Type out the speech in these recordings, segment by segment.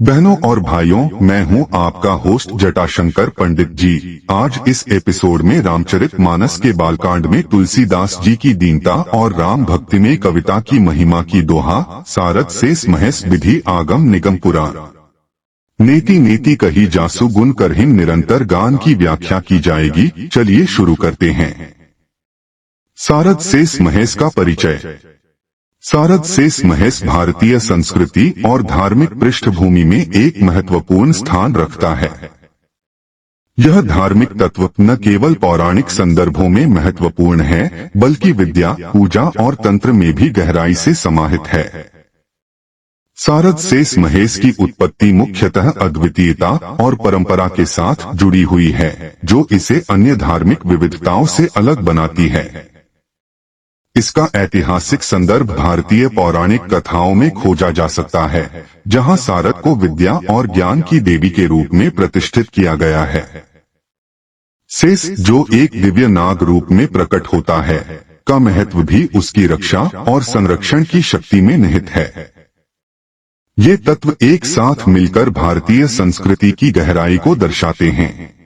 बहनों और भाइयों, मैं हूं आपका होस्ट जटाशंकर पंडित जी। आज इस एपिसोड में रामचरितमानस के बालकांड में तुलसीदास जी की दीनता और राम भक्ति में कविता की महिमा की दोहा सारद शेष महेश विधि आगम निगम पुराण नेति नेति कही जासु गुण करहिन निरंतर गान की व्याख्या की जाएगी। चलिए शुरू करते हैं। सारद शेष महेश का परिचय। सारद शेष महेश भारतीय संस्कृति और धार्मिक पृष्ठभूमि में एक महत्वपूर्ण स्थान रखता है। यह धार्मिक तत्व न केवल पौराणिक संदर्भों में महत्वपूर्ण है, बल्कि विद्या, पूजा और तंत्र में भी गहराई से समाहित है। सारद शेष महेश की उत्पत्ति मुख्यतः अद्वितीयता और परंपरा के साथ जुड़ी हुई है, जो इसे अन्य धार्मिक विविधताओं से अलग बनाती है। इसका ऐतिहासिक संदर्भ भारतीय पौराणिक कथाओं में खोजा जा सकता है, जहां सारद को विद्या और ज्ञान की देवी के रूप में प्रतिष्ठित किया गया है। शेष, जो एक दिव्य नाग रूप में प्रकट होता है, का महत्व भी उसकी रक्षा और संरक्षण की शक्ति में निहित है। ये तत्व एक साथ मिलकर भारतीय संस्कृति की गहराई को दर्शाते हैं।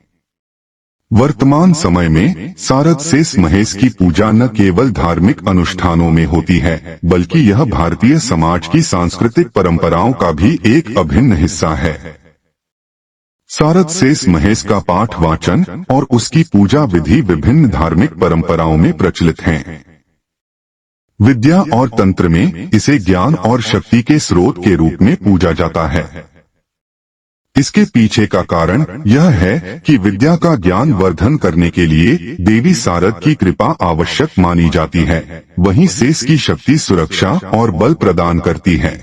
वर्तमान समय में सारद शेष महेश की पूजा न केवल धार्मिक अनुष्ठानों में होती है, बल्कि यह भारतीय समाज की सांस्कृतिक परंपराओं का भी एक अभिन्न हिस्सा है। सारद शेष महेश का पाठ वाचन और उसकी पूजा विधि विभिन्न धार्मिक परंपराओं में प्रचलित हैं। विद्या और तंत्र में इसे ज्ञान और शक्ति के स्रोत के रूप में पूजा जाता है। इसके पीछे का कारण यह है कि विद्या का ज्ञान वर्धन करने के लिए देवी सारद की कृपा आवश्यक मानी जाती है, वहीं शेष की शक्ति सुरक्षा और बल प्रदान करती है।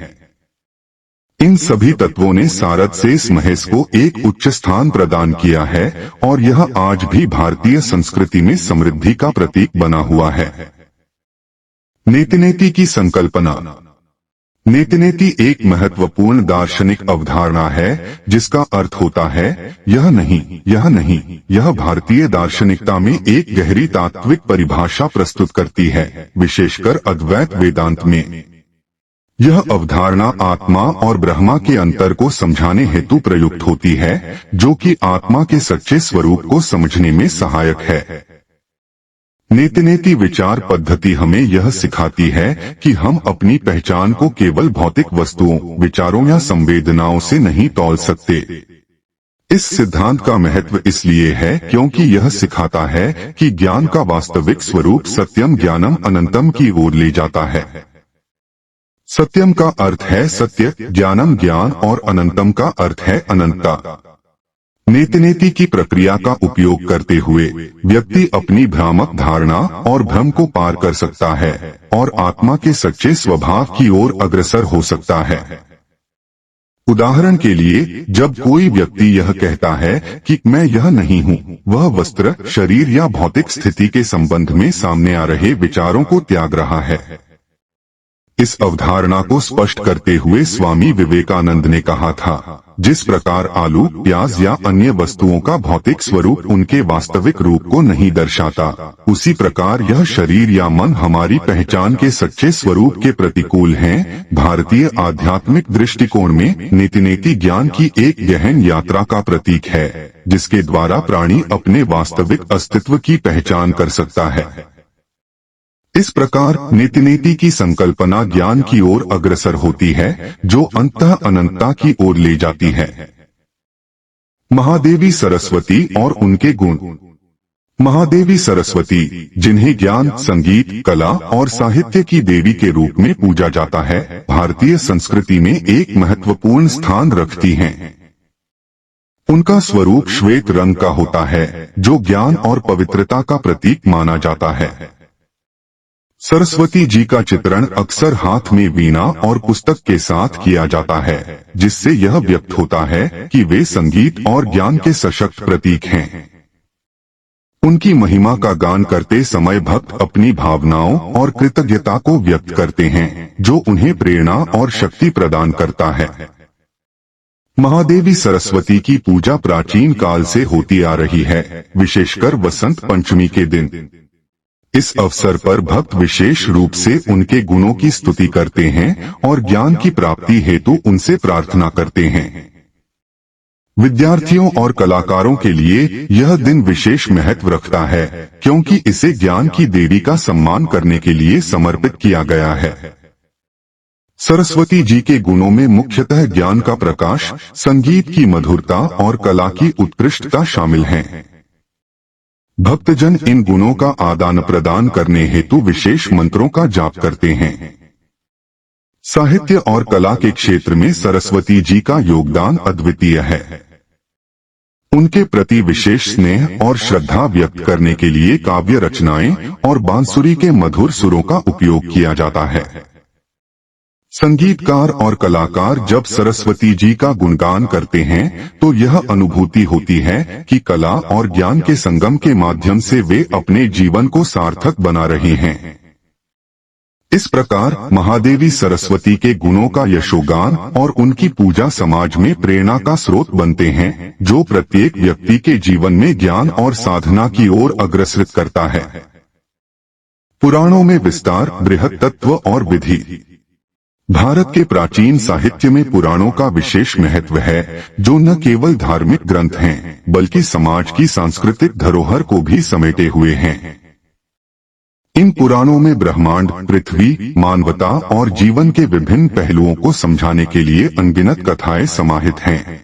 इन सभी तत्वों ने सारद शेष महेश को एक उच्च स्थान प्रदान किया है और यह आज भी भारतीय संस्कृति में समृद्धि का प्रतीक बना हुआ है। नेति की संकल्पना। नेति एक महत्वपूर्ण दार्शनिक अवधारणा है, जिसका अर्थ होता है यह नहीं, यह नहीं। यह भारतीय दार्शनिकता में एक गहरी तात्विक परिभाषा प्रस्तुत करती है, विशेषकर अद्वैत वेदांत में। यह अवधारणा आत्मा और ब्रह्मा के अंतर को समझाने हेतु प्रयुक्त होती है, जो कि आत्मा के सच्चे स्वरूप को समझने में सहायक है। नेति विचार पद्धति हमें यह सिखाती है कि हम अपनी पहचान को केवल भौतिक वस्तुओं, विचारों या संवेदनाओं से नहीं तौल सकते। इस सिद्धांत का महत्व इसलिए है क्योंकि यह सिखाता है कि ज्ञान का वास्तविक स्वरूप सत्यम ज्ञानम अनंतम की ओर ले जाता है। सत्यम का अर्थ है सत्य, ज्ञानम ज्ञान और अनंतम का अर्थ है अनंतता। नेति की प्रक्रिया का उपयोग करते हुए व्यक्ति अपनी भ्रामक धारणा और भ्रम को पार कर सकता है और आत्मा के सच्चे स्वभाव की ओर अग्रसर हो सकता है। उदाहरण के लिए, जब कोई व्यक्ति यह कहता है कि मैं यह नहीं हूँ, वह वस्त्र, शरीर या भौतिक स्थिति के संबंध में सामने आ रहे विचारों को त्याग रहा है। इस अवधारणा को स्पष्ट करते हुए स्वामी विवेकानंद ने कहा था, जिस प्रकार आलू, प्याज या अन्य वस्तुओं का भौतिक स्वरूप उनके वास्तविक रूप को नहीं दर्शाता, उसी प्रकार यह शरीर या मन हमारी पहचान के सच्चे स्वरूप के प्रतिकूल हैं। भारतीय आध्यात्मिक दृष्टिकोण में नेति ज्ञान की एक गहन यात्रा का प्रतीक है, जिसके द्वारा प्राणी अपने वास्तविक अस्तित्व की पहचान कर सकता है। इस प्रकार नेति की संकल्पना ज्ञान की ओर अग्रसर होती है, जो अंततः अनंतता की ओर ले जाती है। महादेवी सरस्वती और उनके गुण। महादेवी सरस्वती, जिन्हें ज्ञान, संगीत, कला और साहित्य की देवी के रूप में पूजा जाता है, भारतीय संस्कृति में एक महत्वपूर्ण स्थान रखती हैं। उनका स्वरूप श्वेत रंग का होता है, जो ज्ञान और पवित्रता का प्रतीक माना जाता है। सरस्वती जी का चित्रण अक्सर हाथ में वीणा और पुस्तक के साथ किया जाता है, जिससे यह व्यक्त होता है कि वे संगीत और ज्ञान के सशक्त प्रतीक हैं। उनकी महिमा का गान करते समय भक्त अपनी भावनाओं और कृतज्ञता को व्यक्त करते हैं, जो उन्हें प्रेरणा और शक्ति प्रदान करता है। महादेवी सरस्वती की पूजा प्राचीन काल से होती आ रही है, विशेषकर वसंत पंचमी के दिन। इस अवसर पर भक्त विशेष रूप से उनके गुणों की स्तुति करते हैं और ज्ञान की प्राप्ति हेतु उनसे प्रार्थना करते हैं। विद्यार्थियों और कलाकारों के लिए यह दिन विशेष महत्व रखता है, क्योंकि इसे ज्ञान की देवी का सम्मान करने के लिए समर्पित किया गया है। सरस्वती जी के गुणों में मुख्यतः ज्ञान का प्रकाश, संगीत की मधुरता और कला की उत्कृष्टता शामिल हैं। भक्तजन इन गुणों का आदान प्रदान करने हेतु विशेष मंत्रों का जाप करते हैं। साहित्य और कला के क्षेत्र में सरस्वती जी का योगदान अद्वितीय है। उनके प्रति विशेष स्नेह और श्रद्धा व्यक्त करने के लिए काव्य रचनाएं और बांसुरी के मधुर सुरों का उपयोग किया जाता है। संगीतकार और कलाकार जब सरस्वती जी का गुणगान करते हैं तो यह अनुभूति होती है कि कला और ज्ञान के संगम के माध्यम से वे अपने जीवन को सार्थक बना रहे हैं। इस प्रकार महादेवी सरस्वती के गुणों का यशोगान और उनकी पूजा समाज में प्रेरणा का स्रोत बनते हैं, जो प्रत्येक व्यक्ति के जीवन में ज्ञान और साधना की ओर अग्रसरित करता है। पुराणों में विस्तार, बृहत तत्व और विधि। भारत के प्राचीन साहित्य में पुराणों का विशेष महत्व है, जो न केवल धार्मिक ग्रंथ हैं, बल्कि समाज की सांस्कृतिक धरोहर को भी समेटे हुए हैं। इन पुराणों में ब्रह्मांड, पृथ्वी, मानवता और जीवन के विभिन्न पहलुओं को समझाने के लिए अनगिनत कथाएं समाहित हैं।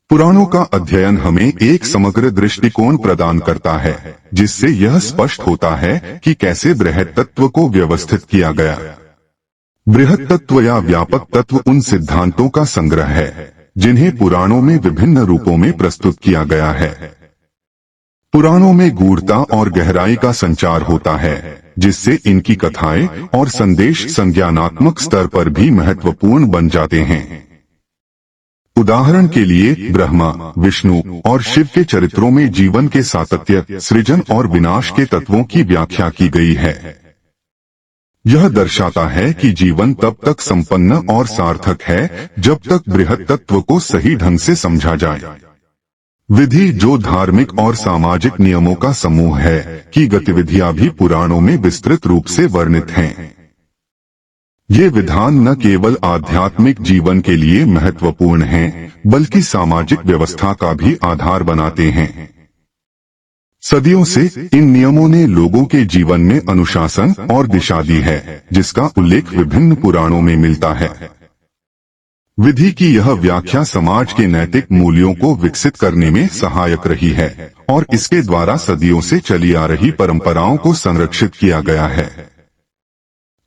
पुराणों का अध्ययन हमें एक समग्र दृष्टिकोण प्रदान करता है, जिससे यह स्पष्ट होता है कि कैसे बृहत तत्व को व्यवस्थित किया गया। बृहत तत्व या व्यापक तत्व उन सिद्धांतों का संग्रह है जिन्हें पुराणों में विभिन्न रूपों में प्रस्तुत किया गया है। पुराणों में गूढ़ता और गहराई का संचार होता है, जिससे इनकी कथाएं और संदेश संज्ञानात्मक स्तर पर भी महत्वपूर्ण बन जाते हैं। उदाहरण के लिए ब्रह्मा, विष्णु और शिव के चरित्रों में जीवन के सातत्य, सृजन और विनाश के तत्वों की व्याख्या की गई है। यह दर्शाता है कि जीवन तब तक संपन्न और सार्थक है जब तक बृहत तत्व को सही ढंग से समझा जाए। विधि, जो धार्मिक और सामाजिक नियमों का समूह है, की गतिविधियां भी पुराणों में विस्तृत रूप से वर्णित हैं। ये विधान न केवल आध्यात्मिक जीवन के लिए महत्वपूर्ण हैं, बल्कि सामाजिक व्यवस्था का भी आधार बनाते हैं। सदियों से इन नियमों ने लोगों के जीवन में अनुशासन और दिशा दी है, जिसका उल्लेख विभिन्न पुराणों में मिलता है। विधि की यह व्याख्या समाज के नैतिक मूल्यों को विकसित करने में सहायक रही है और इसके द्वारा सदियों से चली आ रही परंपराओं को संरक्षित किया गया है।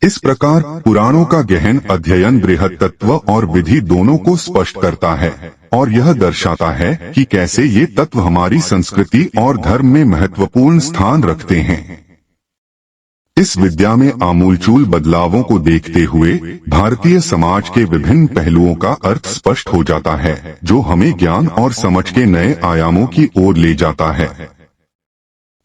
इस प्रकार पुराणों का गहन अध्ययन बृहत तत्व और विधि दोनों को स्पष्ट करता है और यह दर्शाता है कि कैसे ये तत्व हमारी संस्कृति और धर्म में महत्वपूर्ण स्थान रखते हैं। इस विद्या में आमूलचूल बदलावों को देखते हुए भारतीय समाज के विभिन्न पहलुओं का अर्थ स्पष्ट हो जाता है, जो हमें ज्ञान और समझ के नए आयामों की ओर ले जाता है।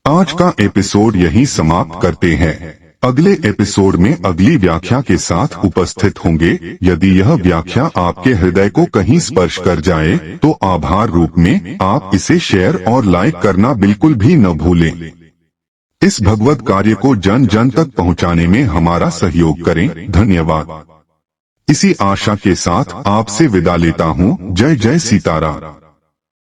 आज का एपिसोड यहीं समाप्त करते हैं। अगले एपिसोड में अगली व्याख्या के साथ उपस्थित होंगे। यदि यह व्याख्या आपके हृदय को कहीं स्पर्श कर जाए तो आभार रूप में आप इसे शेयर और लाइक करना बिल्कुल भी न भूलें। इस भगवत कार्य को जन जन तक पहुंचाने में हमारा सहयोग करें। धन्यवाद। इसी आशा के साथ आपसे विदा लेता हूं। जय जय सीताराम।